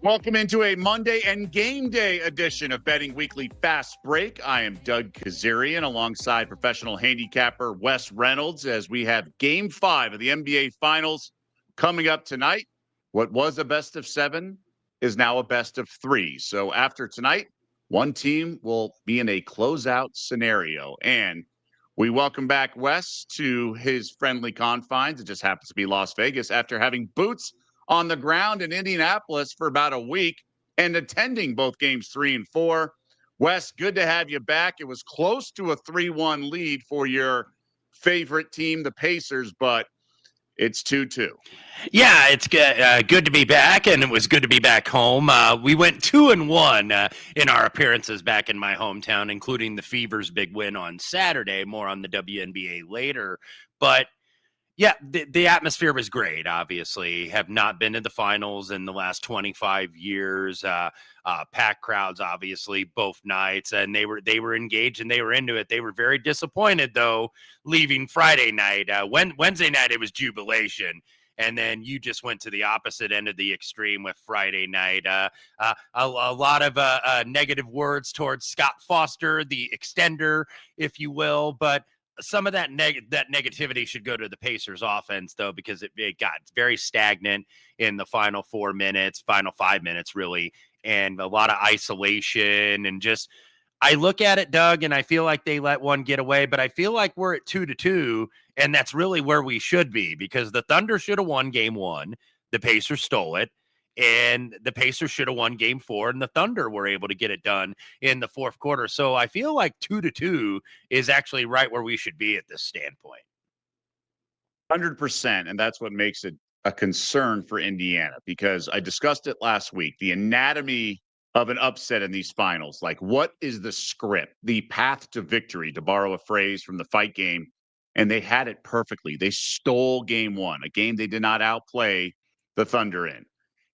Welcome into a Monday and game day edition of Betting Weekly Fast Break. I am Doug Kezirian alongside professional handicapper Wes Reynolds as we have Game 5 of the NBA Finals coming up tonight. What was a best of 7 is now a best of 3. So after tonight, one team will be in a closeout scenario. And we welcome back Wes to his friendly confines. It just happens to be Las Vegas after having boots on the ground in Indianapolis for about a week and attending both games 3 and 4. Wes, good to have you back. It was close to a 3-1 lead for your favorite team, the Pacers, but it's 2-2. Yeah, it's good to be back, and it was good to be back home. We went 2-1 in our appearances back in my hometown, including the Fever's big win on Saturday. More on the WNBA later. But yeah, the atmosphere was great, obviously. Have not been to the finals in the last 25 years. Packed crowds, obviously, both nights. And they were engaged and they were into it. They were very disappointed, though, leaving Friday night. Wednesday night, it was jubilation. And then you just went to the opposite end of the extreme with Friday night. A lot of negative words towards Scott Foster, the extender, if you will. But some of that negativity should go to the Pacers offense, though, because it got very stagnant in the final 4 minutes, final 5 minutes, really, and a lot of isolation. And just, I look at it, Doug, and I feel like they let one get away, but I feel like we're at 2-2, and that's really where we should be, because the Thunder should have won game 1. The Pacers stole it. And the Pacers should have won game 4, and the Thunder were able to get it done in the fourth quarter. So I feel like 2-2 is actually right where we should be at this standpoint. 100%. And that's what makes it a concern for Indiana, because I discussed it last week. The anatomy of an upset in these finals, like what is the script, the path to victory, to borrow a phrase from the fight game. And they had it perfectly. They stole game 1, a game they did not outplay the Thunder in.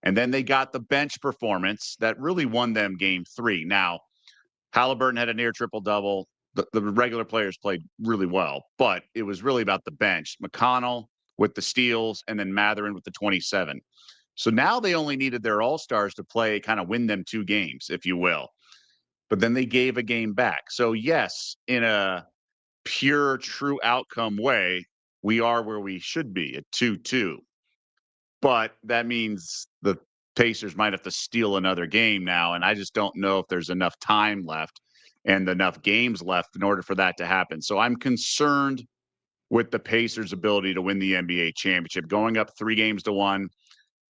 And then they got the bench performance that really won them game 3. Now, Halliburton had a near triple-double. The regular players played really well, but it was really about the bench. McConnell with the steals, and then Mathurin with the 27. So now they only needed their all-stars to play, kind of win them 2 games, if you will. But then they gave a game back. So yes, in a pure, true outcome way, we are where we should be at 2-2. But that means the Pacers might have to steal another game now, and I just don't know if there's enough time left and enough games left in order for that to happen. So I'm concerned with the Pacers' ability to win the NBA championship. Going up 3-1,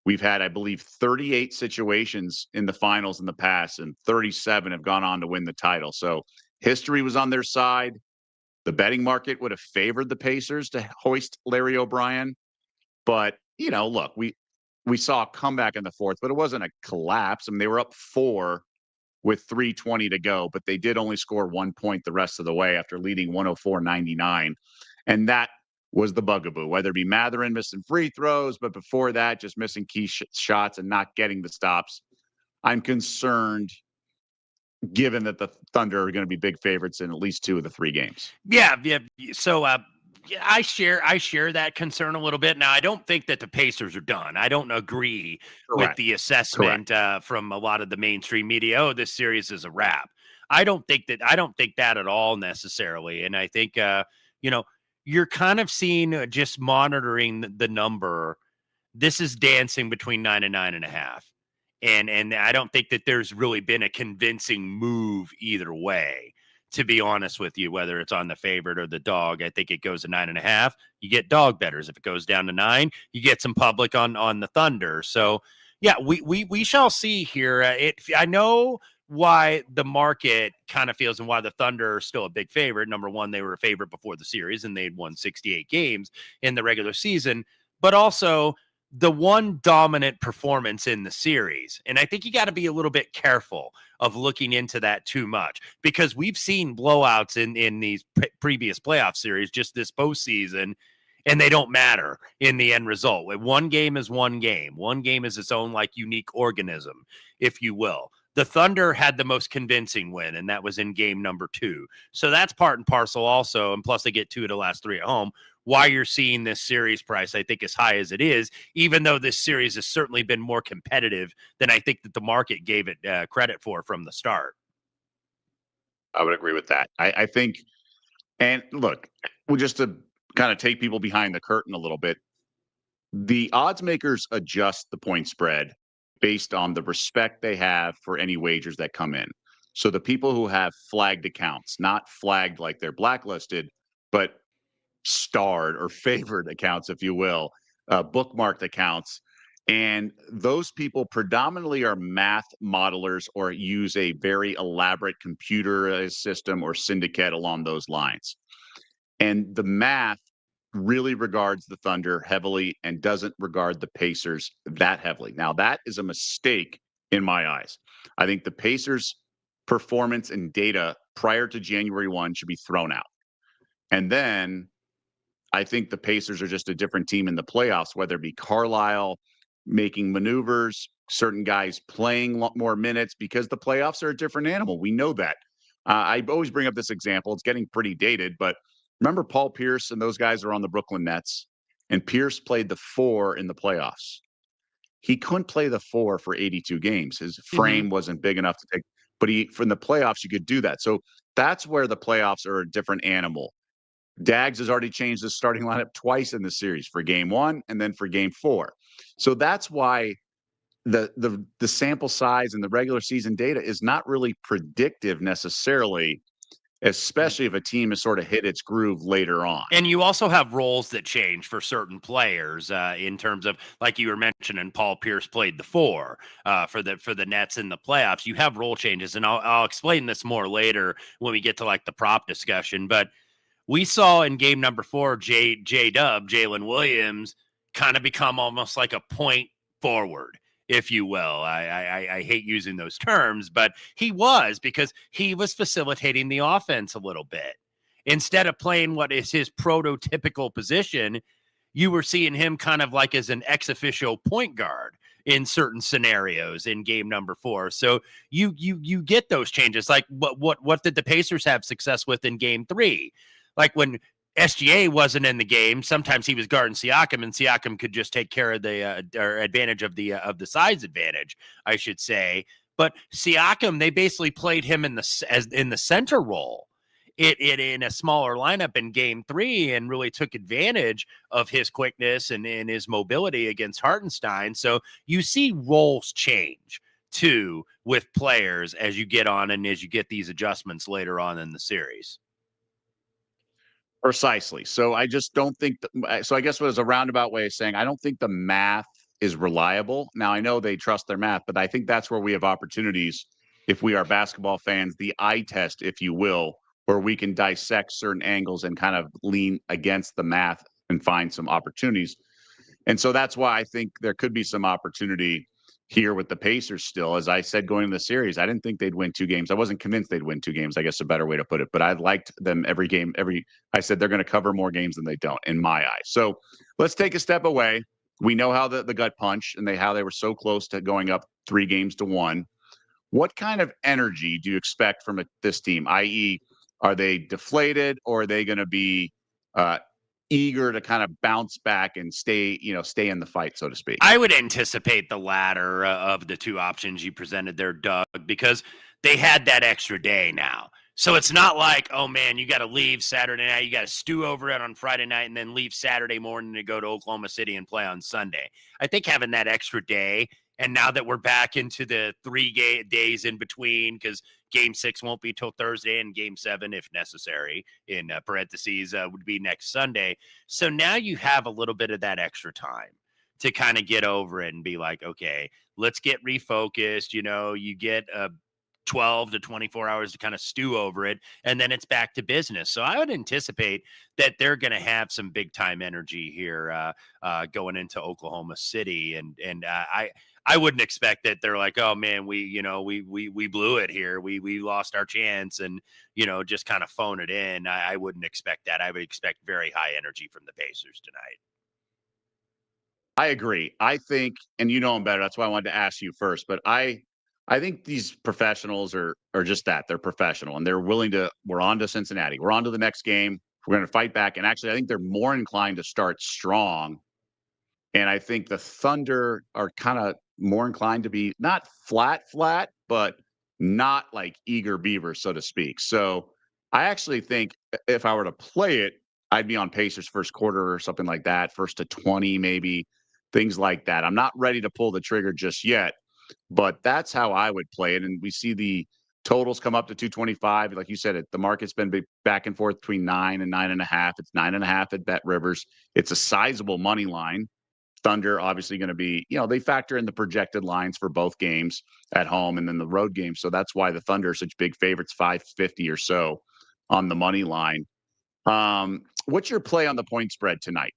we've had, I believe, 38 situations in the finals in the past, and 37 have gone on to win the title. So history was on their side. The betting market would have favored the Pacers to hoist Larry O'Brien. But, you know, look, we saw a comeback in the fourth, but it wasn't a collapse. I mean, they were up 4 with 3:20 to go, but they did only score 1 point the rest of the way after leading 104-99. And that was the bugaboo, whether it be Mathurin missing free throws, but before that, just missing key shots and not getting the stops. I'm concerned, given that the Thunder are going to be big favorites in at least 2 of the 3 games. Yeah. So, yeah, I share that concern a little bit. Now, I don't think that the Pacers are done. I don't agree with the assessment from a lot of the mainstream media. Oh, this series is a wrap. I don't think that at all necessarily. And I think you're kind of seeing, just monitoring the number. This is dancing between 9 and 9.5. And I don't think that there's really been a convincing move either way, to be honest with you, whether it's on the favorite or the dog. I think it goes to 9.5. You get dog bettors. If it goes down to 9, you get some public on the Thunder. So yeah, we shall see here. I know why the market kind of feels and why the Thunder are still a big favorite. Number one, they were a favorite before the series and they'd won 68 games in the regular season, but also the one dominant performance in the series. And I think you got to be a little bit careful of looking into that too much, because we've seen blowouts in these previous playoff series just this postseason, and they don't matter in the end result. One game is one game. One game is its own, like, unique organism, if you will. The Thunder had the most convincing win, and that was in game number 2. So that's part and parcel also, and plus they get 2 of the last 3 at home. why you're seeing this series price, I think, as high as it is, even though this series has certainly been more competitive than I think that the market gave it credit for from the start. I would agree with that. I think, and look, well, just to kind of take people behind the curtain a little bit, the odds makers adjust the point spread based on the respect they have for any wagers that come in. So the people who have flagged accounts, not flagged like they're blacklisted, but starred or favored accounts, if you will, bookmarked accounts. And those people predominantly are math modelers or use a very elaborate computer system or syndicate along those lines. And the math really regards the Thunder heavily and doesn't regard the Pacers that heavily. Now, that is a mistake in my eyes. I think the Pacers' performance and data prior to January 1 should be thrown out. And then I think the Pacers are just a different team in the playoffs, whether it be Carlisle making maneuvers, certain guys playing more minutes, because the playoffs are a different animal. We know that. I always bring up this example. It's getting pretty dated, but remember Paul Pierce and those guys are on the Brooklyn Nets, and Pierce played the 4 in the playoffs. He couldn't play the 4 for 82 games. His frame wasn't big enough to take, but from the playoffs, you could do that. So that's where the playoffs are a different animal. Dags has already changed the starting lineup twice in the series, for game 1 and then for game 4. So that's why the sample size and the regular season data is not really predictive necessarily, especially if a team has sort of hit its groove later on. And you also have roles that change for certain players in terms of, like you were mentioning, Paul Pierce played the 4 for the Nets in the playoffs. You have role changes, and I'll explain this more later when we get to like the prop discussion. But we saw in game number 4, J-Dub, Jalen Williams, kind of become almost like a point forward, if you will. I hate using those terms, but he was, because he was facilitating the offense a little bit. Instead of playing what is his prototypical position, you were seeing him kind of like as an ex officio point guard in certain scenarios in game number 4. So you get those changes. Like what did the Pacers have success with in game 3? Like when SGA wasn't in the game, sometimes he was guarding Siakam, and Siakam could just take care of the or advantage of the size advantage, I should say. But Siakam, they basically played him in the center role. It in a smaller lineup in game 3, and really took advantage of his quickness and his mobility against Hartenstein. So you see roles change too with players as you get on and as you get these adjustments later on in the series. Precisely. So I just don't think so I guess what is a roundabout way of saying I don't think the math is reliable. Now I know they trust their math, but I think that's where we have opportunities, if we are basketball fans, the eye test, if you will, where we can dissect certain angles and kind of lean against the math and find some opportunities. And so that's why I think there could be some opportunity here with the Pacers still. As I said going into the series, I didn't think they'd win 2 games. I wasn't convinced they'd win 2 games, I guess a better way to put it. But I liked them every game. I said they're going to cover more games than they don't, in my eyes. So let's take a step away. We know how the gut punch and how they were so close to going up 3-1. What kind of energy do you expect from this team? I.e., are they deflated, or are they going to be eager to kind of bounce back and stay in the fight, so to speak? I would anticipate the latter of the 2 options you presented there, Doug, because they had that extra day now. So it's not like, oh man, you got to leave Saturday night, you got to stew over it on Friday night, and then leave Saturday morning to go to Oklahoma City and play on Sunday. I think having that extra day, and now that we're back into the 3 days in between, because game 6 won't be till Thursday, and game 7, if necessary, in parentheses, would be next Sunday. So now you have a little bit of that extra time to kind of get over it and be like, okay, let's get refocused. You get 12 to 24 hours to kind of stew over it, and then it's back to business. So I would anticipate that they're going to have some big time energy here going into Oklahoma City. And I wouldn't expect that they're like, oh man, we blew it here. We lost our chance and, just kind of phone it in. I wouldn't expect that. I would expect very high energy from the Pacers tonight. I agree. I think, and you know them better, that's why I wanted to ask you first, but I think these professionals are just that. They're professional, and they're willing to, we're on to Cincinnati. We're on to the next game. We're going to fight back. And actually, I think they're more inclined to start strong. And I think the Thunder are kind of more inclined to be not flat, flat, but not like eager beavers, so to speak. So I actually think if I were to play it, I'd be on Pacers first quarter or something like that, first to 20, maybe things like that. I'm not ready to pull the trigger just yet, but that's how I would play it. And we see the totals come up to 225. Like you said, the market's been back and forth between 9 and 9.5. It's 9.5 at Bet Rivers. It's a sizable money line. Thunder obviously going to be, they factor in the projected lines for both games at home and then the road game. So that's why the Thunder are such big favorites, 550 or so on the money line. What's your play on the point spread tonight?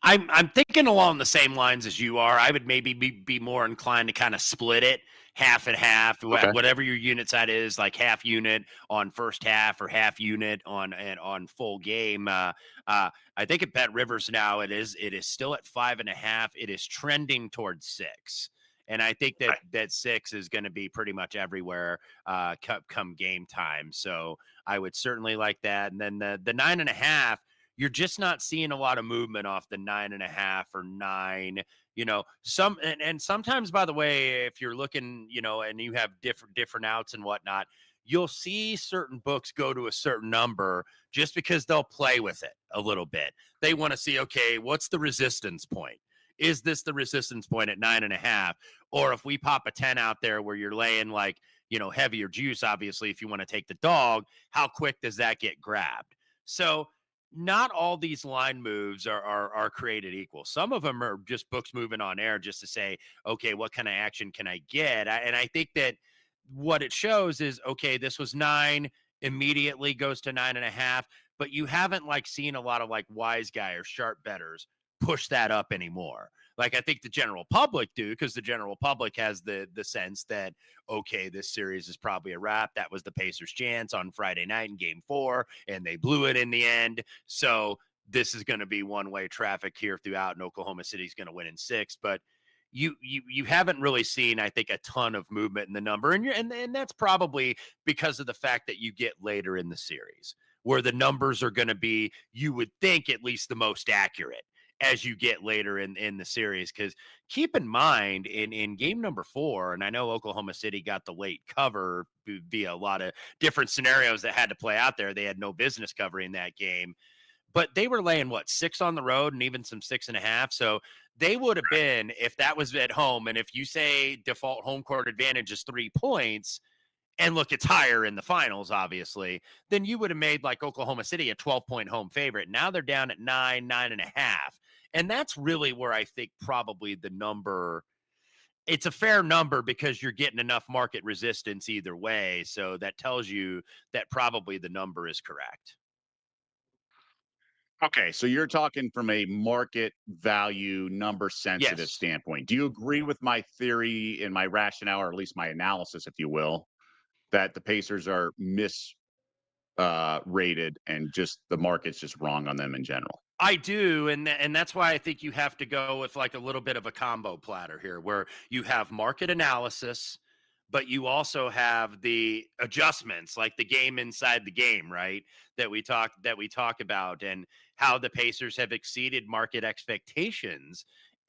I'm thinking along the same lines as you are. I would maybe be more inclined to kind of split it half and half, Okay. whatever your unit side is, like half unit on first half or half unit on full game. I think at Bet Rivers now it is still at 5.5. It is trending towards 6. And I think that 6 is going to be pretty much everywhere come game time. So I would certainly like that. And then the 9.5, you're just not seeing a lot of movement off the 9.5 or 9. And sometimes, by the way, if you're looking, and you have different outs and whatnot, you'll see certain books go to a certain number just because they'll play with it a little bit. They want to see, okay, what's the resistance point? Is this the resistance point at 9.5? Or if we pop a 10 out there where you're laying like, heavier juice, obviously, if you want to take the dog, how quick does that get grabbed? So not all these line moves are created equal. Some of them are just books moving on air just to say, okay, what kind of action can I get? And I think that what it shows is, okay, this was 9, immediately goes to 9.5, but you haven't like seen a lot of like wise guy or sharp betters push that up anymore. Like I think the general public do, because the general public has the sense that, okay, this series is probably a wrap. That was the Pacers' chance on Friday night in Game 4, and they blew it in the end. So this is going to be one-way traffic here throughout, and Oklahoma City's going to win in 6. But you haven't really seen, I think, a ton of movement in the number, and that's probably because of the fact that you get later in the series where the numbers are going to be, you would think, at least the most accurate as you get later in the series. Because keep in mind, in game number 4, and I know Oklahoma City got the late cover via a lot of different scenarios that had to play out there. They had no business covering that game, but they were laying 6 on the road and even some 6.5. So they would have been, if that was at home, and if you say default home court advantage is 3 points, and look, it's higher in the finals, obviously, then you would have made like Oklahoma City a 12-point home favorite. Now they're down at 9.5. And that's really where I think probably the number, it's a fair number because you're getting enough market resistance either way. So that tells you that probably the number is correct. Okay, so you're talking from a market value, number sensitive Yes. standpoint. Do you agree with my theory and my rationale, or at least my analysis, if you will, that the Pacers are rated and just the market's just wrong on them in general? I do, and that's why I think you have to go with like a little bit of a combo platter here, where you have market analysis, but you also have the adjustments, like the game inside the game, right? That we talk about, and how the Pacers have exceeded market expectations,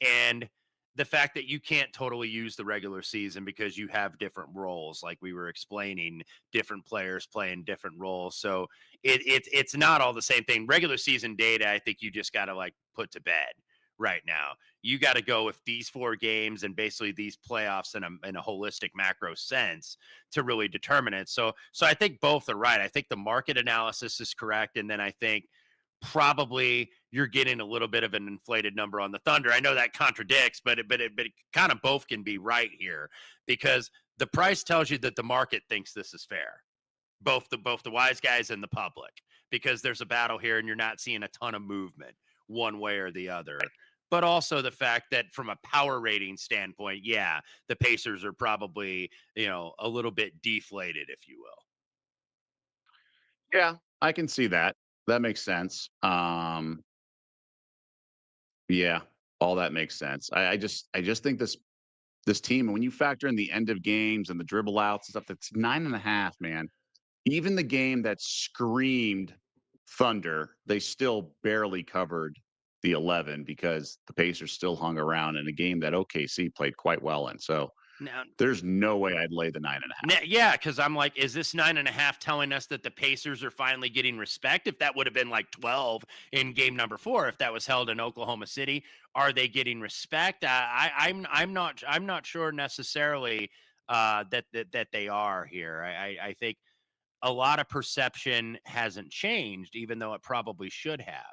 and the fact that you can't totally use the regular season because you have different roles, like we were explaining, different players playing different roles. So it's not all the same thing. Regular season data, I think you just got to like put to bed right now. You got to go with these 4 games and basically these playoffs in a holistic macro sense to really determine it. So I think both are right. I think the market analysis is correct, and then I think probably you're getting a little bit of an inflated number on the Thunder. I know that contradicts, but it kind of both can be right here, because the price tells you that the market thinks this is fair, both the wise guys and the public, because there's a battle here and you're not seeing a ton of movement one way or the other. But also the fact that from a power rating standpoint, yeah, the Pacers are probably, a little bit deflated, if you will. Yeah, I can see that. That makes sense. Yeah, all that makes sense. I just think this team, when you factor in the end of games and the dribble outs and stuff, that's 9.5, man. Even the game that screamed Thunder, they still barely covered the 11 because the Pacers still hung around in a game that OKC played quite well in. So Now, there's no way I'd lay the 9.5. yeah, because I'm like, is this 9.5 telling us that the Pacers are finally getting respect? If that would have been like 12 in game number 4, if that was held in Oklahoma City, are they getting respect? I'm not sure necessarily that they are here. I think a lot of perception hasn't changed, even though it probably should have.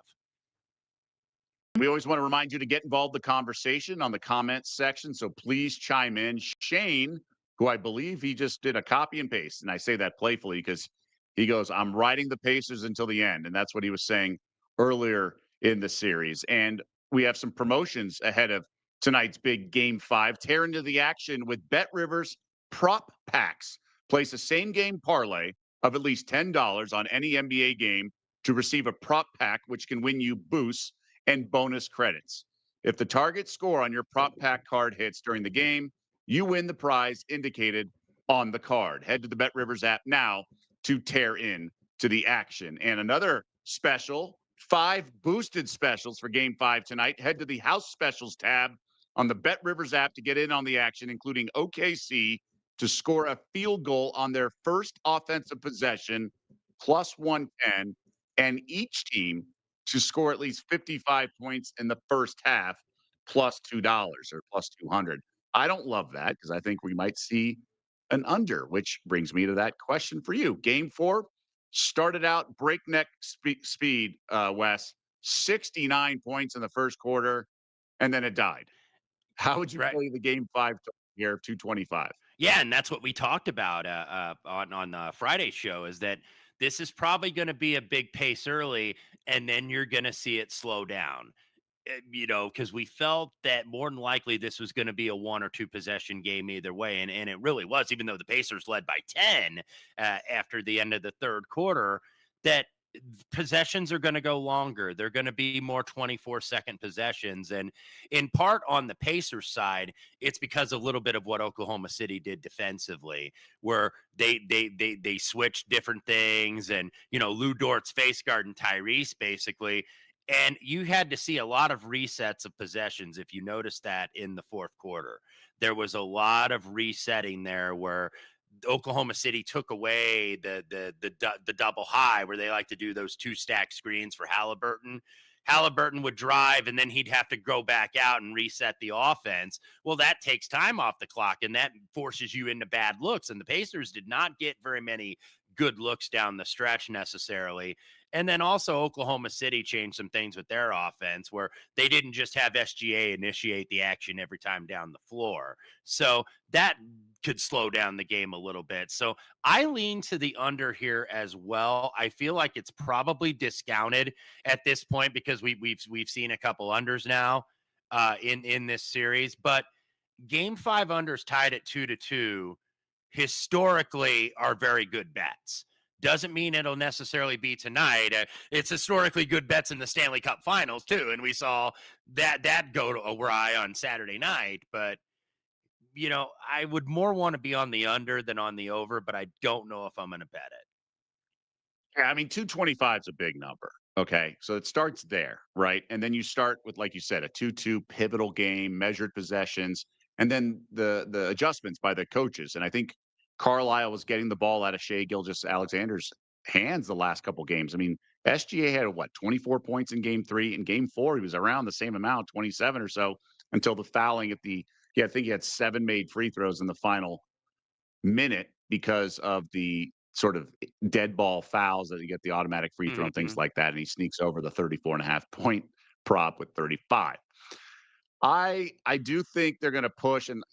We always want to remind you to get involved in the conversation on the comments section. So please chime in. Shane, who I believe he just did a copy and paste, and I say that playfully because he goes, I'm riding the Pacers until the end. And that's what he was saying earlier in the series. And we have some promotions ahead of tonight's big game 5. Tear into the action with Bet Rivers prop packs. Place a same game parlay of at least $10 on any NBA game to receive a prop pack, which can win you boosts and bonus credits. If the target score on your prop pack card hits during the game, you win the prize indicated on the card. Head to the Bet Rivers app now to tear in to the action. And another special, 5 boosted specials for game 5 tonight. Head to the house specials tab on the Bet Rivers app to get in on the action, including OKC to score a field goal on their first offensive possession, plus 110, and each team to score at least 55 points in the first half, plus $2 or plus 200. I don't love that because I think we might see an under, which brings me to that question for you. Game 4 started out breakneck speed, Wes, 69 points in the first quarter, and then it died. How would you Right. play the game 5 here of 225? Yeah, and that's what we talked about on Friday's show. Is that this is probably going to be a big pace early, and then you're going to see it slow down. Because we felt that more than likely this was going to be a 1 or 2 possession game either way, and it really was. Even though the Pacers led by 10 after the end of the third quarter, that possessions are going to go longer. They're going to be more 24-second possessions, and in part on the Pacers side, it's because a little bit of what Oklahoma City did defensively, where they switched different things, and Lou Dort's face guard and Tyrese basically. And you had to see a lot of resets of possessions. If you noticed that in the fourth quarter, there was a lot of resetting there where Oklahoma City took away the double high where they like to do those 2 stack screens for Halliburton. Halliburton would drive and then he'd have to go back out and reset the offense. Well, that takes time off the clock and that forces you into bad looks. And the Pacers did not get very many good looks down the stretch necessarily. And then also Oklahoma City changed some things with their offense where they didn't just have SGA initiate the action every time down the floor. So that could slow down the game a little bit. So I lean to the under here as well. I feel like it's probably discounted at this point because we've seen a couple unders now in this series, but game 5 unders tied at 2-2 historically are very good bets. Doesn't mean it'll necessarily be tonight. It's historically good bets in the Stanley Cup Finals too, and we saw that go to awry on Saturday night. But I would more want to be on the under than on the over, but I don't know if I'm going to bet it. Yeah, I mean, 225 is a big number. Okay. So it starts there, right? And then you start with, like you said, a 2-2 pivotal game, measured possessions, and then the adjustments by the coaches. And I think Carlisle was getting the ball out of Shea Gilgeous Alexander's hands the last couple games. I mean, SGA had what, 24 points in game 3. In game 4, he was around the same amount, 27 or so, until the fouling at the yeah, I think he had 7 made free throws in the final minute because of the sort of dead ball fouls that you get the automatic free throw and things Mm-hmm. like that. And he sneaks over the 34.5 point prop with 35. I do think they're going to push, and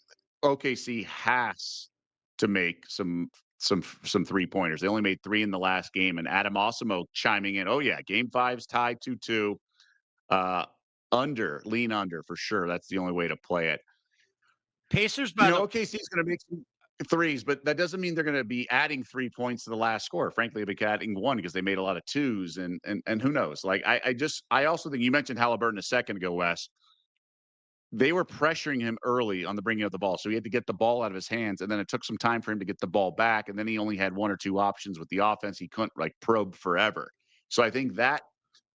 OKC has to make some 3 pointers. They only made 3 in the last game, and Adam Osimo chiming in. Oh yeah, game 5's tied 2-2. Uh, lean under for sure. That's the only way to play it. Pacers, by the OKC is going to make some threes, but that doesn't mean they're going to be adding 3 points to the last score. Frankly, they'll be adding one because they made a lot of twos, and who knows? Like I also think you mentioned Halliburton a second ago, Wes. They were pressuring him early on the bringing of the ball, so he had to get the ball out of his hands, and then it took some time for him to get the ball back, and then he only had 1 or 2 options with the offense. He couldn't like probe forever. So I think that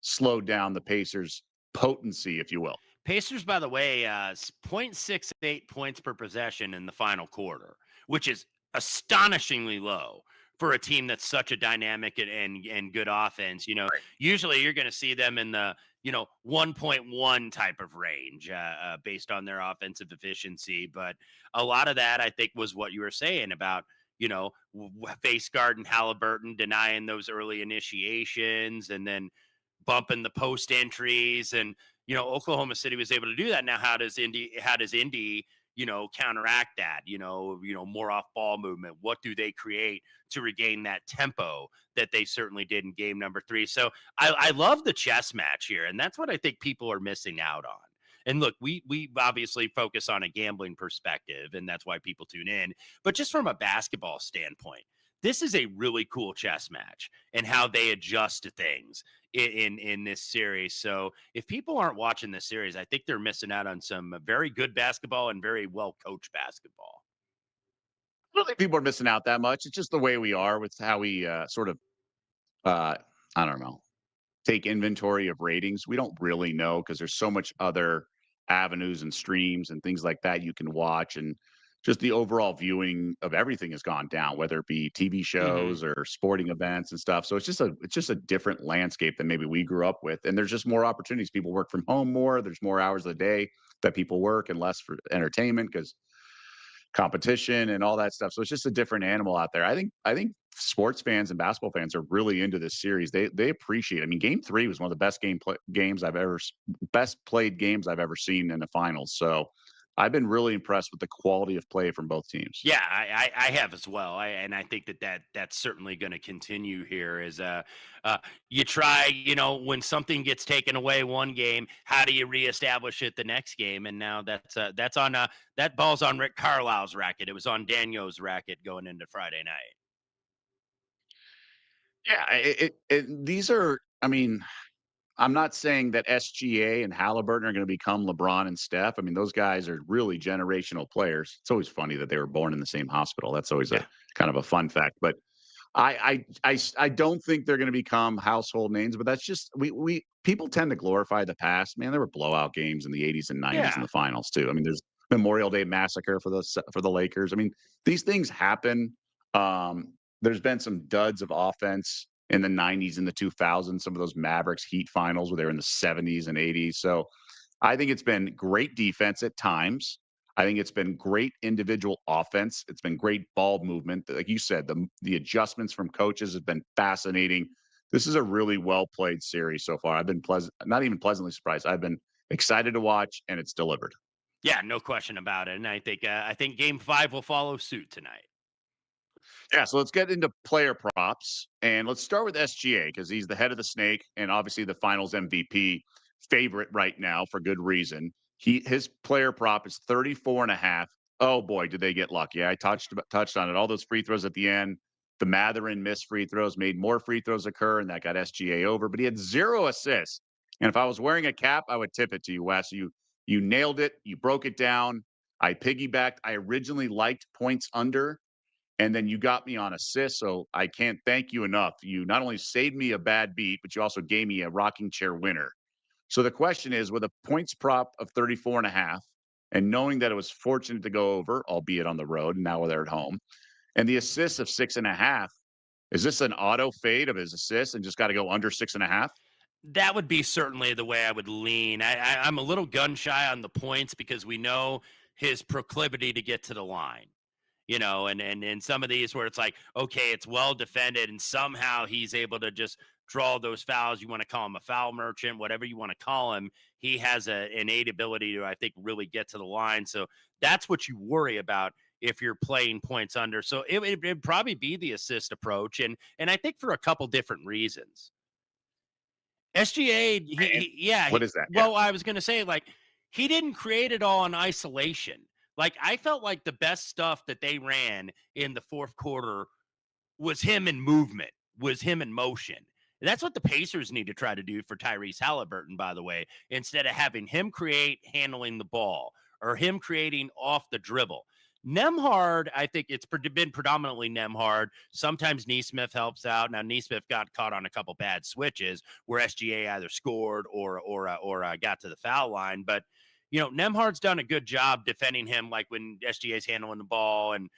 slowed down the Pacers' potency, if you will. Pacers, by the way, 0.68 points per possession in the final quarter, which is astonishingly low for a team that's such a dynamic and good offense. Usually you're going to see them in the 1.1 type of range based on their offensive efficiency. But a lot of that, I think, was what you were saying about face guard and Halliburton denying those early initiations and then bumping the post entries and Oklahoma City was able to do that. Now how does Indy counteract that, more off ball movement? What do they create to regain that tempo that they certainly did in game number 3? So I love the chess match here, and that's what I think people are missing out on. And look, we obviously focus on a gambling perspective, and that's why people tune in. But just from a basketball standpoint, this is a really cool chess match and how they adjust to things in this series. So if people aren't watching this series, I think they're missing out on some very good basketball and very well coached basketball. I don't think people are missing out that much. It's just the way we are with how we sort of, uh, I don't know, take inventory of ratings. We don't really know because there's so much other avenues and streams and things like that you can watch, and just the overall viewing of everything has gone down, whether it be TV Hmm. shows or sporting events and stuff. So it's just a different landscape than maybe we grew up with, and there's just more opportunities. People work from home more. There's more hours of the day that people work and less for entertainment because competition and all that stuff. So it's just a different animal out there. I think sports fans and basketball fans are really into this series. They appreciate it. I mean, game 3 was one of the best games best played games I've ever seen in the finals. So I've been really impressed with the quality of play from both teams. Yeah, I have as well. And I think that's certainly going to continue here. Is you try, when something gets taken away one game, how do you reestablish it the next game? And now that's on that ball's on Rick Carlisle's racket. It was on Daniel's racket going into Friday night. Yeah, these are. I mean, I'm not saying that SGA and Halliburton are going to become LeBron and Steph. I mean, those guys are really generational players. It's always funny that they were born in the same hospital. That's always a Yeah, kind of a fun fact. But I don't think they're going to become household names. But that's just we people tend to glorify the past. Man, there were blowout games in the 80s and 90s in yeah. the finals too. I mean, there's Memorial Day massacre for the Lakers. I mean, these things happen. There's been some duds of offense in the 90s and the 2000s, some of those Mavericks Heat finals where they were in the 70s and 80s. So I think it's been great defense at times. I think it's been great individual offense. It's been great ball movement. Like you said, the adjustments from coaches have been fascinating. This is a really well played series so far. I've been not even pleasantly surprised. I've been excited to watch, and it's delivered. Yeah, no question about it. And I think game 5 will follow suit tonight. Yeah, so let's get into player props, and let's start with SGA because he's the head of the snake and obviously the Finals MVP favorite right now for good reason. His player prop is 34 and a half. Oh boy, did they get lucky. I touched on it. All those free throws at the end. The Matherin missed free throws, made more free throws occur, and that got SGA over. But he had 0 assists. And if I was wearing a cap, I would tip it to you, Wes. You nailed it. You broke it down. I piggybacked. I originally liked points under, and then you got me on assists. So I can't thank you enough. You not only saved me a bad beat, but you also gave me a rocking chair winner. So the question is, with a points prop of 34 and a half, and knowing that it was fortunate to go over, albeit on the road, and now they're at home, and the assists of 6.5, is this an auto fade of his assists and just got to go under 6.5? That would be certainly the way I would lean. I'm a little gun shy on the points because we know his proclivity to get to the line. And some of these where it's like, okay, it's well defended, and somehow he's able to just draw those fouls. You want to call him a foul merchant, whatever you want to call him. He has a innate ability to, I think, really get to the line. So that's what you worry about if you're playing points under. So it'd probably be the assist approach, and I think for a couple different reasons. SGA, And what is that? Yeah. well, I was going to say, like, he didn't create it all in isolation. Like, I felt like the best stuff that they ran in the fourth quarter was him in movement, was him in motion. And that's what the Pacers need to try to do for Tyrese Halliburton, by the way, instead of having him create handling the ball or him creating off the dribble. Nemhard, I think it's been predominantly Nemhard. Sometimes Neesmith helps out. Now Neesmith got caught on a couple bad switches where SGA either scored or got to the foul line. But Nemhard's done a good job defending him, like when SGA's handling the ball and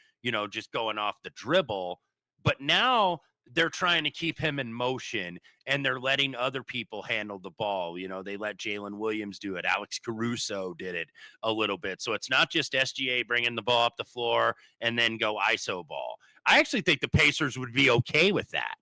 just going off the dribble. But now they're trying to keep him in motion and they're letting other people handle the ball. They let Jalen Williams do it. Alex Caruso did it a little bit. So it's not just SGA bringing the ball up the floor and then go ISO ball. I actually think the Pacers would be okay with that.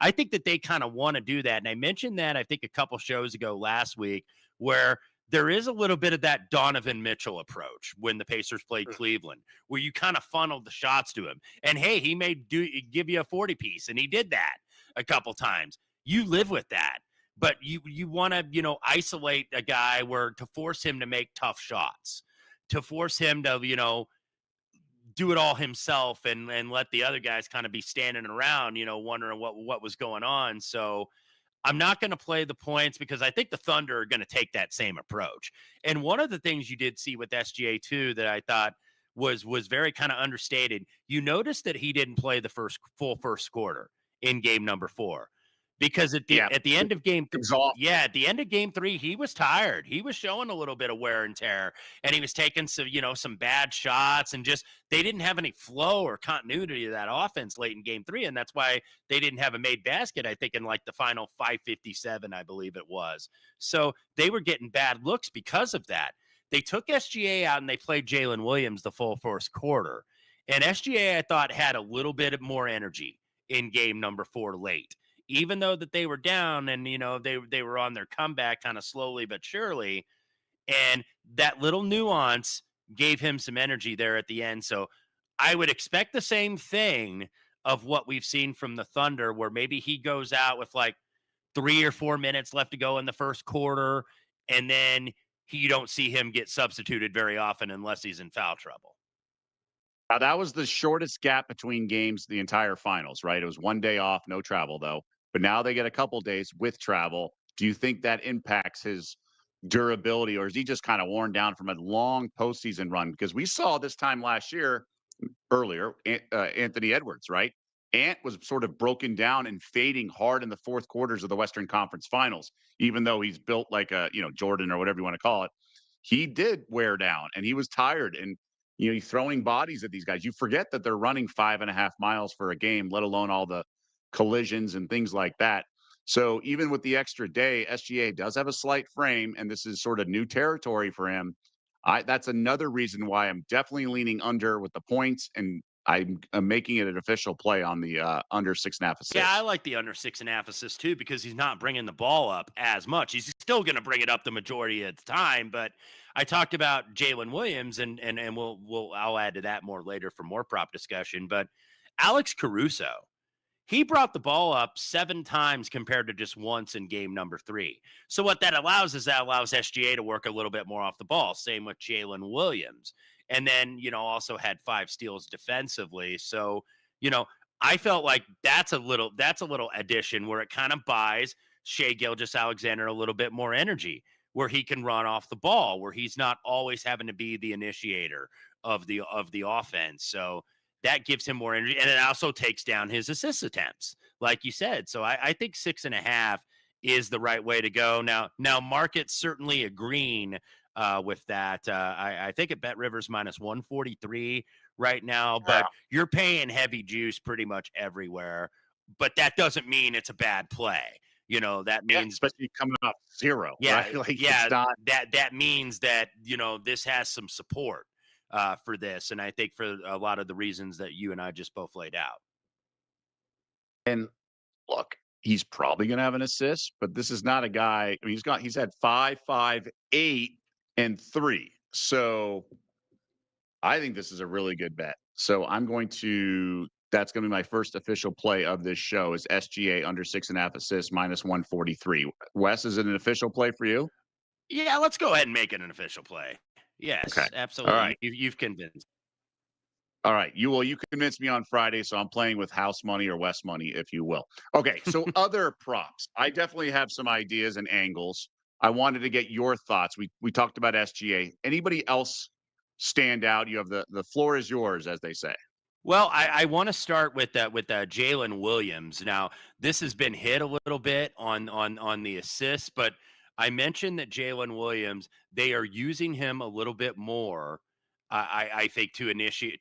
I think that they kind of want to do that. And I mentioned that, I think, a couple shows ago last week, where there is a little bit of that Donovan Mitchell approach when the Pacers played Cleveland, where you kind of funneled the shots to him. And hey, he may give you a 40 piece, and he did that a couple times. You live with that, but you want to isolate a guy to force him to make tough shots, to force him to do it all himself and let the other guys kind of be standing around, wondering what was going on. So I'm not going to play the points because I think the Thunder are going to take that same approach. And one of the things you did see with SGA too that I thought was very kind of understated. You noticed that he didn't play the full first quarter in game number 4 because at the end of game at the end of game 3 he was tired. He was showing a little bit of wear and tear, and he was taking some bad shots, and just they didn't have any flow or continuity of that offense late in game 3, and that's why they didn't have a made basket, I think, in like the final 5:57, I believe it was. So they were getting bad looks because of that. They took SGA out and they played Jalen Williams the full first quarter, and SGA, I thought, had a little bit more energy in game number 4 late, even though that they were down, and they were on their comeback kind of slowly but surely. And that little nuance gave him some energy there at the end. So I would expect the same thing of what we've seen from the Thunder, where maybe he goes out with like 3 or 4 minutes left to go in the first quarter, and then you don't see him get substituted very often unless he's in foul trouble. Now, that was the shortest gap between games the entire finals, right? It was 1 day off, no travel though. But now they get a couple days with travel. Do you think that impacts his durability, or is he just kind of worn down from a long postseason run? Because we saw this time last year, earlier, Anthony Edwards, right? Ant was sort of broken down and fading hard in the fourth quarters of the Western Conference Finals, even though he's built like a Jordan or whatever you want to call it. He did wear down and he was tired, and he's throwing bodies at these guys. You forget that they're running 5.5 miles for a game, let alone all the collisions and things like that. So even with the extra day, SGA does have a slight frame, and this is sort of new territory for him. That's another reason why I'm definitely leaning under with the points, and I'm making it an official play on the under 6.5 Yeah, I assists. like the under 6.5 assists too, because he's not bringing the ball up as much. He's still going to bring it up the majority of the time. But I talked about Jalen Williams, and I'll add to that more later for more prop discussion. But Alex Caruso, he brought the ball up 7 times compared to just once in game number 3. So what that allows is that allows SGA to work a little bit more off the ball. Same with Jalen Williams. And then, also had 5 steals defensively. So, I felt like that's a little addition where it kind of buys Shea Gilgeous-Alexander a little bit more energy, where he can run off the ball, where he's not always having to be the initiator of the offense. So that gives him more energy, and it also takes down his assist attempts, like you said. So I think 6.5 is the right way to go. Now markets certainly agreeing with that. I think at Bet Rivers minus 143 right now, but you're paying heavy juice pretty much everywhere. But that doesn't mean it's a bad play. That means, especially coming off 0, yeah, right? Like, yeah, it's not. that means that this has some support for this, and I think for a lot of the reasons that you and I just both laid out. And look, he's probably going to have an assist, but this is not a guy. I mean, he's had 5, 5, 8, and 3. So I think this is a really good bet. So that's going to be my first official play of this show is SGA under 6.5 assists minus 143. Wes, is it an official play for you? Yeah, let's go ahead and make it an official play. Okay. Yes, All absolutely. right. You've convinced. All right. You convinced me on Friday, so I'm playing with house money or West money, if you will. Okay. So other props. I definitely have some ideas and angles. I wanted to get your thoughts. We talked about SGA. Anybody else stand out? You have the floor is yours, as they say. Well, I want to start with Jalen Williams. Now, this has been hit a little bit on the assists, but I mentioned that Jalen Williams, they are using him a little bit more. I think to initiate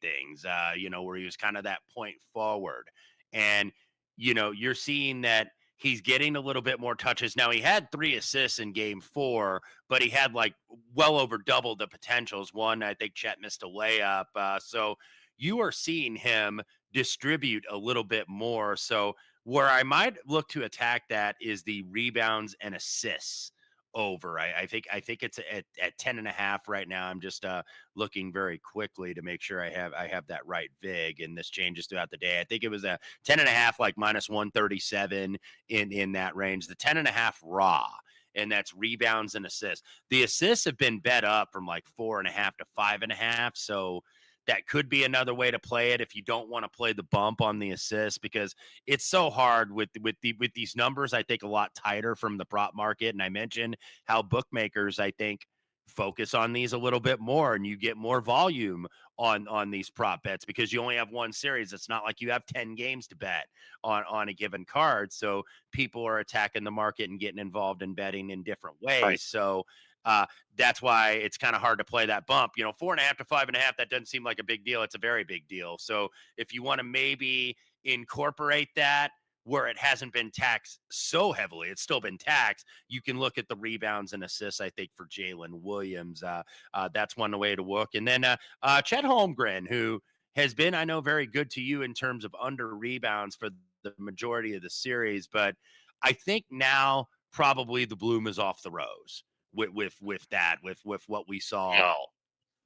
things. Where he was kind of that point forward, and you're seeing that he's getting a little bit more touches. Now he had 3 assists in game 4, but he had like well over double the potentials. One, I think Chet missed a layup. So you are seeing him distribute a little bit more. So where I might look to attack that is the rebounds and assists over. I think it's at 10.5 right now. I'm just looking very quickly to make sure I have that right vig, and this changes throughout the day. I think it was a 10.5, like minus 137 in that range. The 10.5 raw, and that's rebounds and assists. The assists have been bet up from like 4.5 to 5.5. So that could be another way to play it if you don't want to play the bump on the assist, because it's so hard with these numbers. I think a lot tighter from the prop market, and I mentioned how bookmakers, I think, focus on these a little bit more, and you get more volume on these prop bets because you only have one series. It's not like you have 10 games to bet on a given card. So people are attacking the market and getting involved in betting in different Right. ways. So uh, that's why it's kind of hard to play that bump. 4.5 to 5.5, that doesn't seem like a big deal. It's a very big deal. So if you want to maybe incorporate that where it hasn't been taxed so heavily, it's still been taxed. You can look at the rebounds and assists, I think, for Jalen Williams. That's one way to look. And then Chet Holmgren, who has been, I know, very good to you in terms of under rebounds for the majority of the series. But I think now probably the bloom is off the rose with what we saw. No.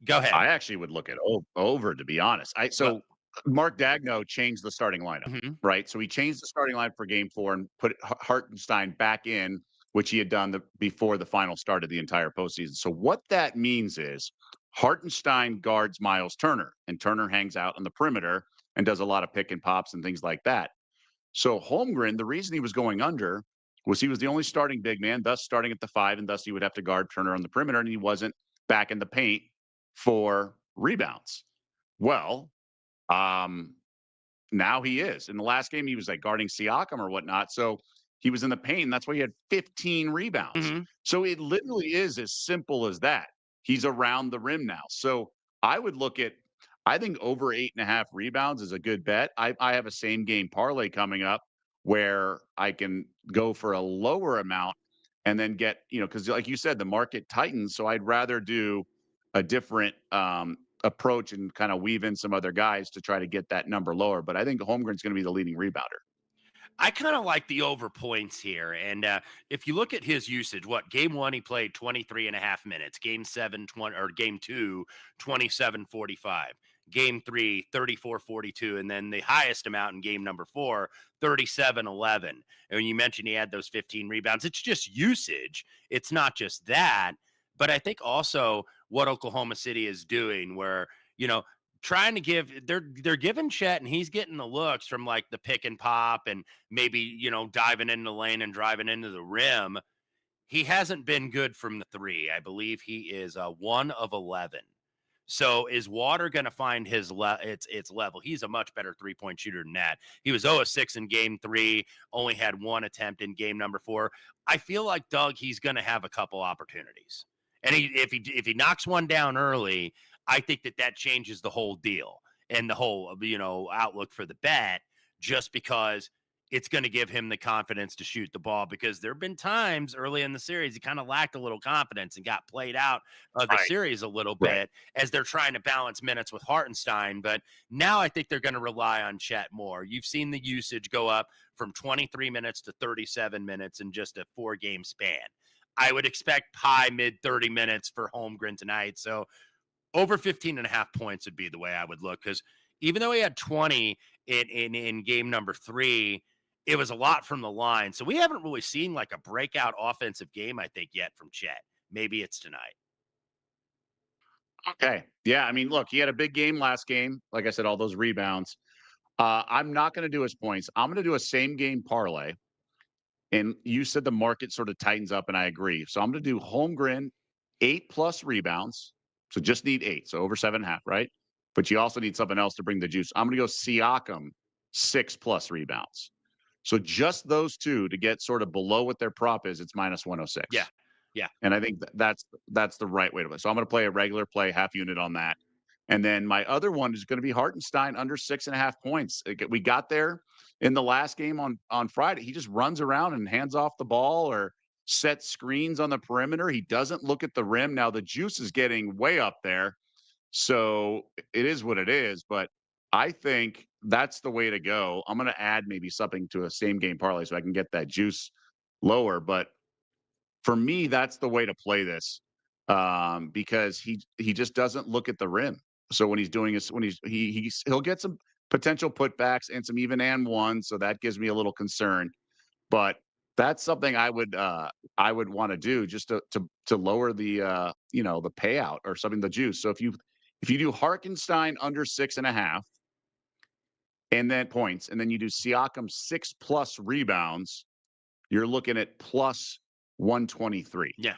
Go ahead. I actually would look at over, to be honest. I Well, so Mark Dagno changed the starting lineup, mhm. right? So he changed the starting line for game 4 and put Hartenstein back in, which he had done before the final started the entire postseason. So what that means is Hartenstein guards Miles Turner, and Turner hangs out on the perimeter and does a lot of pick and pops and things like that. So Holmgren, the reason he was going under was he was the only starting big man, thus starting at the 5, and thus he would have to guard Turner on the perimeter, and he wasn't back in the paint for rebounds. Well, um, now he is. In the last game, he was like guarding Siakam or whatnot. So he was in the paint, and that's why he had 15 rebounds. Mhm. So it literally is as simple as that. He's around the rim now. So I would look at, I think over 8.5 rebounds is a good bet. I have a same game parlay coming up where I can go for a lower amount and then get, because like you said, the market tightens. So I'd rather do a different approach and kind of weave in some other guys to try to get that number lower. But I think Holmgren's going to be the leading rebounder. I kind of like the over points here. And if you look at his usage, game 1, he played 23.5 minutes, game 7, 20, or game 2, 27:45, game 3, 34:42, and then the highest amount in game 4, 37:11. And when you mentioned he had those 15 rebounds, it's just usage. It's not just that. But I think also what Oklahoma City is doing, where, you know, trying to they're giving Chet, and he's getting the looks from like the pick and pop and maybe diving into the lane and driving into the rim. He hasn't been good from the 3. I believe he is 1 of 11. So is Water going to find its level? He's a much better 3-point shooter than that. He was 0 of 6 in game 3, only had 1 attempt in game 4. I feel like, Doug, he's going to have a couple opportunities. And if he knocks one down early, I think that changes the whole deal and the whole outlook for the bet, just because it's going to give him the confidence to shoot the ball, because there have been times early in the series he kind of lacked a little confidence and got played out of the Right. series a little Right. bit as they're trying to balance minutes with Hartenstein. But now I think they're going to rely on Chet more. You've seen the usage go up from 23 minutes to 37 minutes in just a 4-game span. I would expect high mid 30 minutes for Holmgren tonight. So over 15.5 points would be the way I would look, because even though he had 20 in game 3, it was a lot from the line. So we haven't really seen like a breakout offensive game, I think, yet from Chet. Maybe it's tonight. Okay. Yeah. I mean, look, he had a big game last game. Like I said, all those rebounds. I'm not going to do his points. I'm going to do a same game parlay. And you said the market sort of tightens up, and I agree. So I'm going to do Holmgren 8+ rebounds, So just need 8. So over 7.5, right? But you also need something else to bring the juice. I'm going to go Siakam 6 plus rebounds. So just those two to get sort of below what their prop is, it's minus Yeah. 106. Yeah. And I think that's the right way to play. So I'm going to play a regular play, half unit on that. And then my other one is going to be Hartenstein under 6.5 points. We got there in the last game on Friday. He just runs around and hands off the ball or sets screens on the perimeter. He doesn't look at the rim. Now the juice is getting way up there. So it is what it is. But I think that's the way to go. I'm going to add maybe something to a same game parlay so I can get that juice lower. But for me, that's the way to play this, because he just doesn't look at the rim. So when he's doing this, when he'll get some potential putbacks and some even and ones, so that gives me a little concern. But that's something I would want to do just to lower the the payout or something, the juice. So if you do Harkenstein under 6.5 and then points, and then you do Siakam 6 plus rebounds, you're looking at plus 123. Yeah.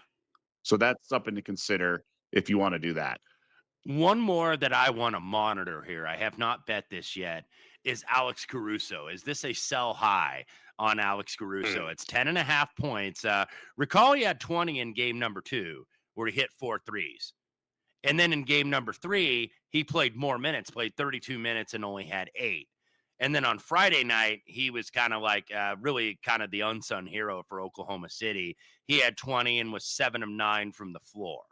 So that's something to consider if you want to do that. One more that I want to monitor here, I have not bet this yet, is Alex Caruso. Is this a sell high on Alex Caruso? It's 10.5 points. Recall he had 20 in game number 2, where he hit 4 threes. And then in game number 3, he played more minutes, played 32 minutes and only had 8. And then on Friday night, he was kind of like really kind of the unsung hero for Oklahoma City. He had 20 and was 7 of 9 from the floor.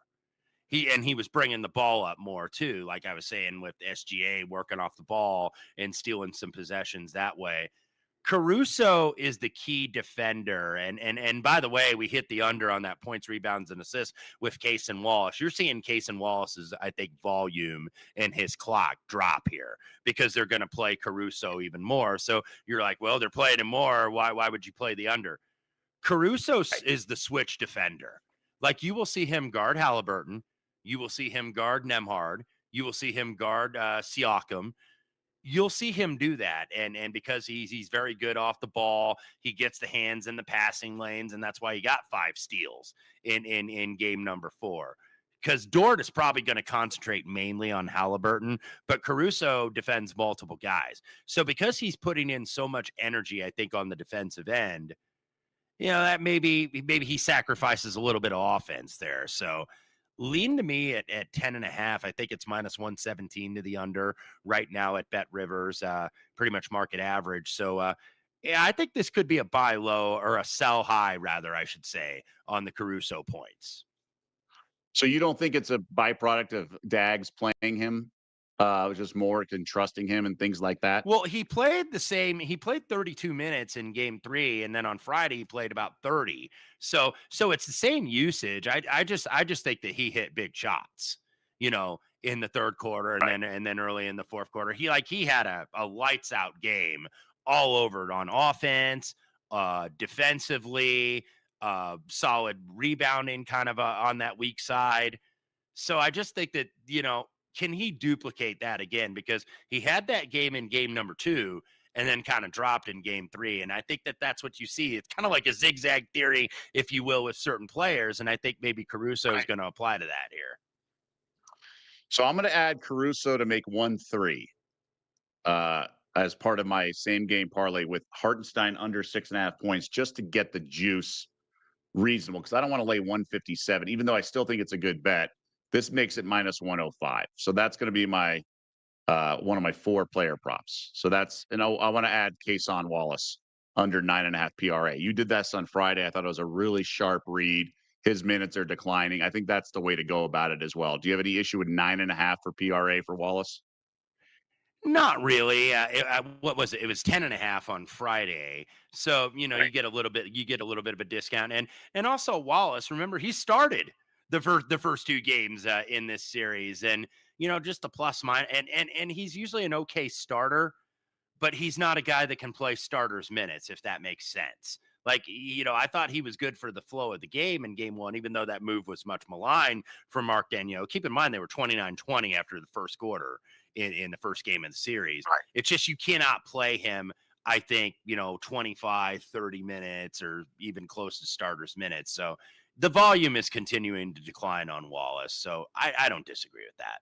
He was bringing the ball up more too, like I was saying, with SGA working off the ball and stealing some possessions that way. Caruso is the key defender, and by the way, we hit the under on that points, rebounds, and assists with Case and Wallace. You're seeing Case and Wallace's, I think, volume and his clock drop here because they're going to play Caruso even more. So you're like, well, they're playing him more. Why would you play the under? Caruso is the switch defender. Like you will see him guard Halliburton. You will see him guard Nemhard. You will see him guard Siakam. You'll see him do that, and because he's very good off the ball, he gets the hands in the passing lanes, and that's why he got 5 steals in game number 4. Because Dort is probably going to concentrate mainly on Halliburton, but Caruso defends multiple guys. So because he's putting in so much energy, I think on the defensive end, that maybe he sacrifices a little bit of offense there. So lean to me at 10.5. I think it's minus 117 to the under right now at Bet Rivers, pretty much market average. So, yeah, I think this could be a buy low or a sell high, rather, I should say, on the Caruso points. So you don't think it's a byproduct of Dags playing him, just more than trusting him and things like that? Well, he played the same. He played 32 minutes in game 3, and then on Friday he played about 30. So it's the same usage. I just think that he hit big shots, in the third quarter and then early in the fourth quarter. He had a lights out game all over it on offense, defensively, solid rebounding kind of on that weak side. So I just think that, can he duplicate that again? Because he had that game in game number 2 and then kind of dropped in game 3. And I think that that's what you see. It's kind of like a zigzag theory, if you will, with certain players. And I think maybe Caruso is going to apply to that here. So I'm going to add Caruso to make 1-3 as part of my same game parlay with Hartenstein under 6.5 points, just to get the juice reasonable, because I don't want to lay 157, even though I still think it's a good bet. This makes it minus 105. So that's going to be my one of my 4 player props. So that's, and I want to add Kason Wallace under 9.5 PRA. You did this on Friday. I thought it was a really sharp read. His minutes are declining. I think that's the way to go about it as well. Do you have any issue with 9.5 for PRA for Wallace? Not really. What was it? It was 10.5 on Friday. So, you get a little bit of a discount. And also Wallace, remember, he started the first 2 games in this series, and just a plus minus, and he's usually an okay starter, but he's not a guy that can play starters minutes, if that makes sense. Like, I thought he was good for the flow of the game in game 1, even though that move was much maligned from Mark Daigneault. Keep in mind, they were 29-20 after the first quarter in the first game of the series. Right. It's just, you cannot play him, I think, 25, 30 minutes or even close to starters minutes. So the volume is continuing to decline on Wallace, so I don't disagree with that.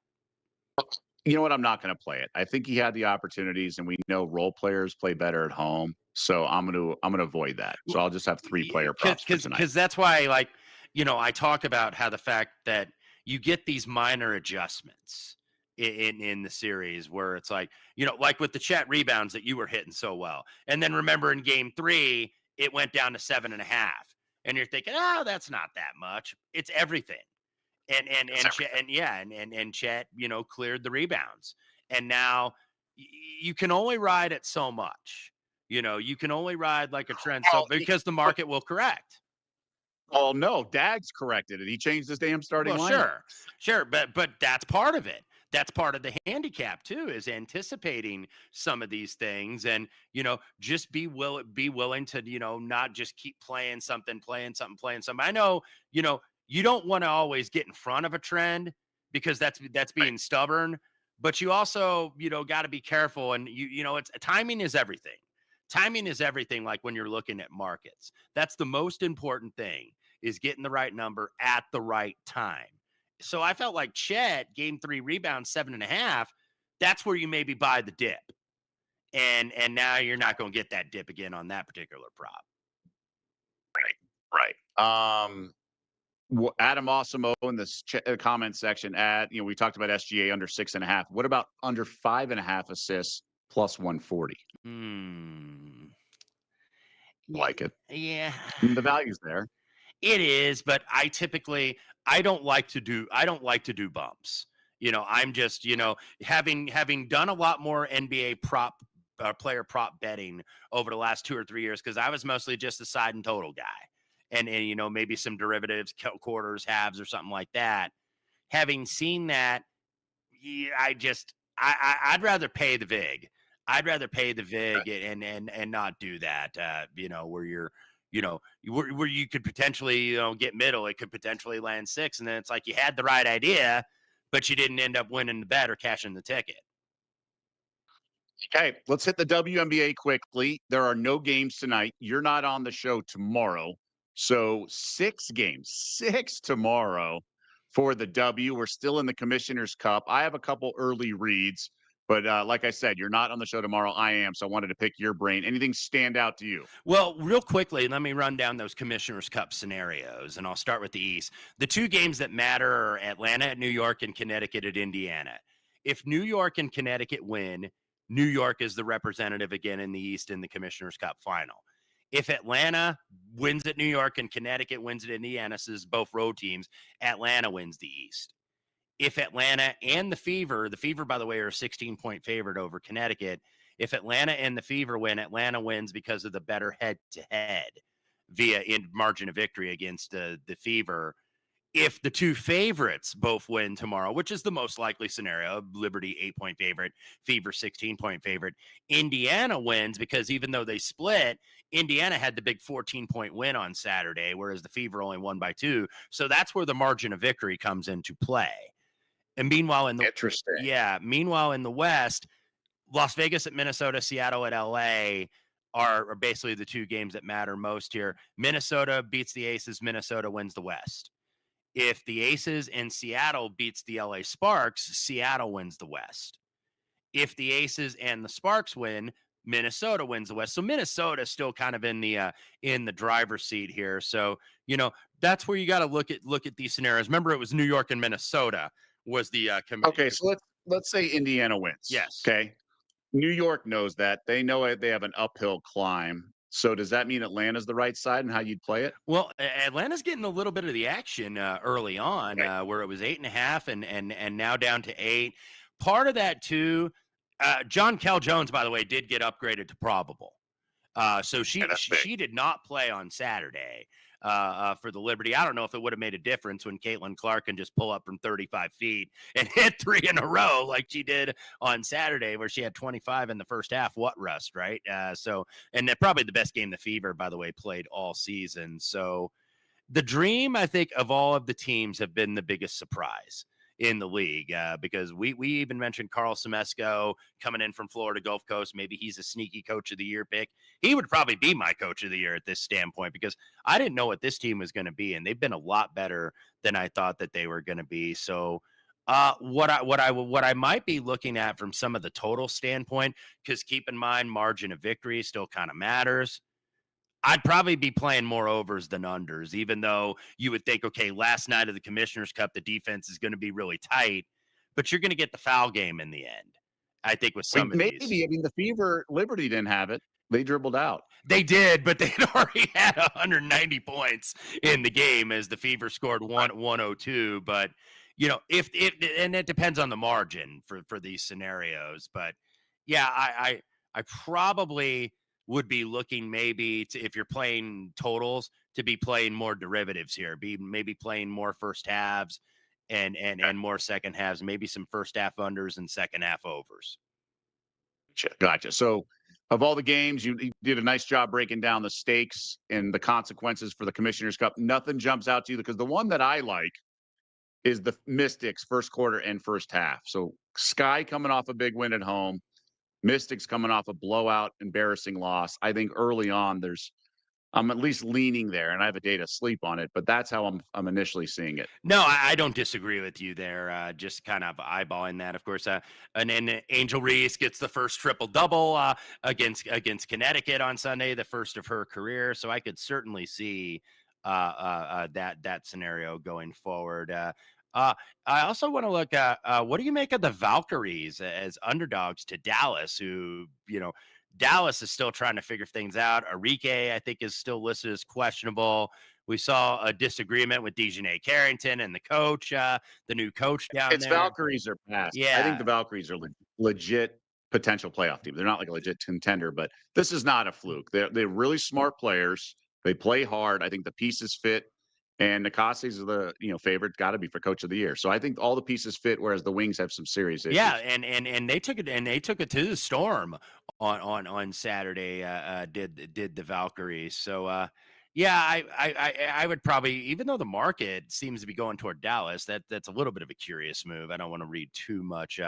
You know what? I'm not going to play it. I think he had the opportunities, and we know role players play better at home. So I'm gonna avoid that. So I'll just have 3 player props for tonight. Because that's why, like, I talk about how the fact that you get these minor adjustments in the series where it's like, like with the Chet rebounds that you were hitting so well, and then remember in Game 3 it went down to 7.5, and you're thinking, oh, that's not that much. It's everything. And Chet, cleared the rebounds, and now you can only ride it so much. You can only ride like a trend, so because the market will correct. Oh no, Dag's corrected it. He changed his damn starting lineup. Sure, but that's part of it. That's part of the handicap too, is anticipating some of these things, and just be willing to not just keep playing something. I know you don't want to always get in front of a trend because that's being stubborn, but you also got to be careful, and it's timing is everything. Timing is everything. Like when you're looking at markets, that's the most important thing, is getting the right number at the right time. So I felt like Chet, Game 3 rebound 7.5. That's where you maybe buy the dip, and now you're not going to get that dip again on that particular prop. Right. Adam Osimo in the comment section we talked about SGA under 6.5. What about under 5.5 assists plus 140? Like it. Yeah. The value's there. It is, but I don't like to do bumps. I'm just, having done a lot more NBA player prop betting over the last 2 or 3 years, because I was mostly just a side and total guy. And maybe some derivatives, quarters, halves, or something like that. Having seen that, I'd rather pay the vig. I'd rather pay the vig and not do that. Where you're, where you could potentially get middle. It could potentially land 6, and then it's like you had the right idea, but you didn't end up winning the bet or cashing the ticket. Okay, let's hit the WNBA quickly. There are no games tonight. You're not on the show tomorrow. So 6 games, 6 tomorrow for the W. We're still in the Commissioner's Cup. I have a couple early reads, but like I said, you're not on the show tomorrow. I am, so I wanted to pick your brain. Anything stand out to you? Well, real quickly, let me run down those Commissioner's Cup scenarios, and I'll start with the East. The 2 games that matter are Atlanta at New York and Connecticut at Indiana. If New York and Connecticut win, New York is the representative again in the East in the Commissioner's Cup final. If Atlanta wins at New York and Connecticut wins at Indiana, so this is both road teams, Atlanta wins the East. If Atlanta and the Fever, by the way, are a 16-point favorite over Connecticut. If Atlanta and the Fever win, Atlanta wins because of the better head-to-head via in margin of victory against the Fever. If the 2 favorites both win tomorrow, which is the most likely scenario, Liberty 8-point favorite, Fever 16-point favorite, Indiana wins because even though they split, Indiana had the big 14-point win on Saturday, whereas the Fever only won by 2. So that's where the margin of victory comes into play. And meanwhile, in the West, Las Vegas at Minnesota, Seattle at LA are basically the 2 games that matter most here. Minnesota beats the Aces, Minnesota wins the West. If the Aces and Seattle beats the LA Sparks, Seattle wins the West. If the Aces and the Sparks win, Minnesota wins the West. So Minnesota is still kind of in the driver's seat here. So, that's where you got to look at these scenarios. Remember, it was New York and Minnesota was the Okay, so let's say Indiana wins. Yes. Okay. New York knows that. They know they have an uphill climb. So does that mean Atlanta's the right side and how you'd play it? Well, Atlanta's getting a little bit of the action early on, where it was 8.5 and now down to 8. Part of that too, John Kell Jones, by the way, did get upgraded to probable. So she did not play on Saturday for the Liberty. I don't know if it would have made a difference when Caitlin Clark can just pull up from 35 feet and hit 3 in a row like she did on Saturday, where she had 25 in the first half. What rust, right? And probably the best game the Fever, by the way, played all season. So the Dream, I think, of all of the teams have been the biggest surprise. in the league because we even mentioned Carl Semesco coming in from Florida Gulf Coast. Maybe he's a sneaky coach of the year pick. He would probably be my coach of the year at this standpoint because I didn't know what this team was going to be, and they've been a lot better than I thought that they were going to be. So what I might be looking at from some of the total standpoint, because keep in mind margin of victory still kind of matters. I'd probably be playing more overs than unders, even though you would think, okay, last night of the Commissioner's Cup, the defense is going to be really tight, but you're going to get the foul game in the end. I think with some of these. Maybe. I mean, the Fever Liberty didn't have it. They dribbled out. They did, but they'd already had 190 points in the game as the Fever scored 102. But if it and it depends on the margin for these scenarios. But yeah, I probably would be looking maybe to, if you're playing totals, to be playing more derivatives here, be maybe playing more first halves and more second halves, maybe some first half unders and second half overs. Gotcha. So, of all the games, you did a nice job breaking down the stakes and the consequences for the Commissioner's Cup. Nothing jumps out to you because the one that I like is the Mystics first quarter and first half. So, Sky coming off a big win at home, Mystics coming off a blowout, embarrassing loss. I think early on, I'm at least leaning there, and I have a day to sleep on it. But that's how I'm initially seeing it. No, I don't disagree with you there. Just kind of eyeballing that, of course. And then Angel Reese gets the first triple double against Connecticut on Sunday, the first of her career. So I could certainly see that scenario going forward. I also want to look at what do you make of the Valkyries as underdogs to Dallas, who Dallas is still trying to figure things out. Arike, I think, is still listed as questionable. We saw a disagreement with Dejanay Carrington and the coach, the new coach down It's there. Valkyries are past. I think Yeah. the Valkyries are legit potential playoff team. They're not like a legit contender, but this is not a fluke. They're really smart players. They play hard. I think the pieces fit, and Nakase's the favorite. Got to be for coach of the year. So I think all the pieces fit. Whereas the Wings have some serious Yeah, issues. and they took it to the Storm on Saturday. Did the Valkyries? So yeah, I would probably, even though the market seems to be going toward Dallas, that's a little bit of a curious move. I don't want to read too much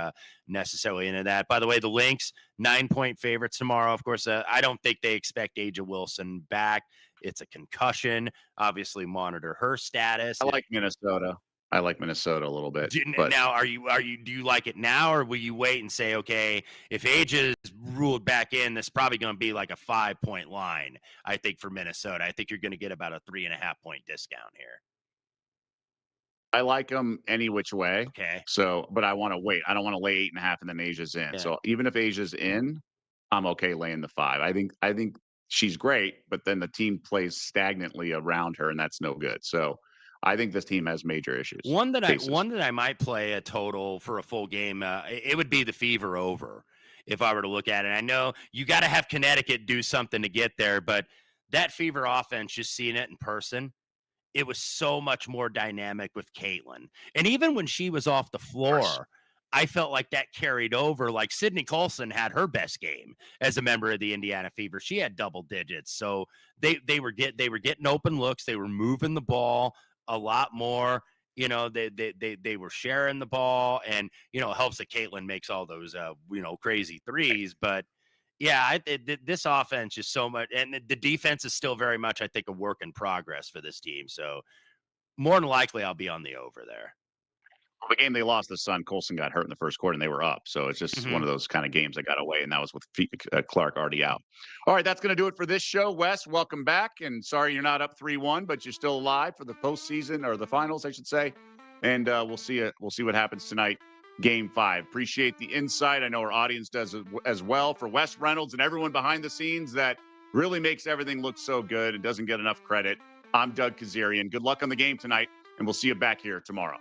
necessarily into that. By the way, the Lynx 9-point favorites tomorrow. Of course, I don't think they expect Aja Wilson back. It's a concussion. Obviously, monitor her status. I like Minnesota. I like Minnesota a little bit. But Now, do you like it now, or will you wait and say, okay, if Age is ruled back in, that's probably going to be like a 5-point line? I think for Minnesota, I think you're going to get about a 3.5-point discount here. I like them any which way. Okay. So, but I want to wait. I don't want to lay 8.5 and then Asia's in. Yeah. So even if Asia's in, I'm okay laying the 5. I think she's great, but then the team plays stagnantly around her, and that's no good. So I think this team has major issues. One that I might play a total for a full game, it would be the Fever over if I were to look at it. I know you got to have Connecticut do something to get there, but that Fever offense, just seeing it in person, it was so much more dynamic with Caitlin. And even when she was off the floor, I felt like that carried over. Like Sydney Colson had her best game as a member of the Indiana Fever. She had double digits. So they were getting open looks. They were moving the ball a lot more. They were sharing the ball, and it helps that Caitlin makes all those crazy threes. But yeah, this offense is so much, and the defense is still very much, I think, a work in progress for this team. So more than likely, I'll be on the over there. The game they lost, the Sun, Colson got hurt in the first quarter, and they were up. So it's just one of those kind of games that got away, and that was with Clark already out. All right, that's going to do it for this show. Wes, welcome back, and sorry you're not up 3-1, but you're still alive for the postseason, or the finals, I should say. And we'll see what happens tonight, Game 5. Appreciate the insight. I know our audience does as well. For Wes Reynolds and everyone behind the scenes that really makes everything look so good and doesn't get enough credit, I'm Doug Kezirian. Good luck on the game tonight, and we'll see you back here tomorrow.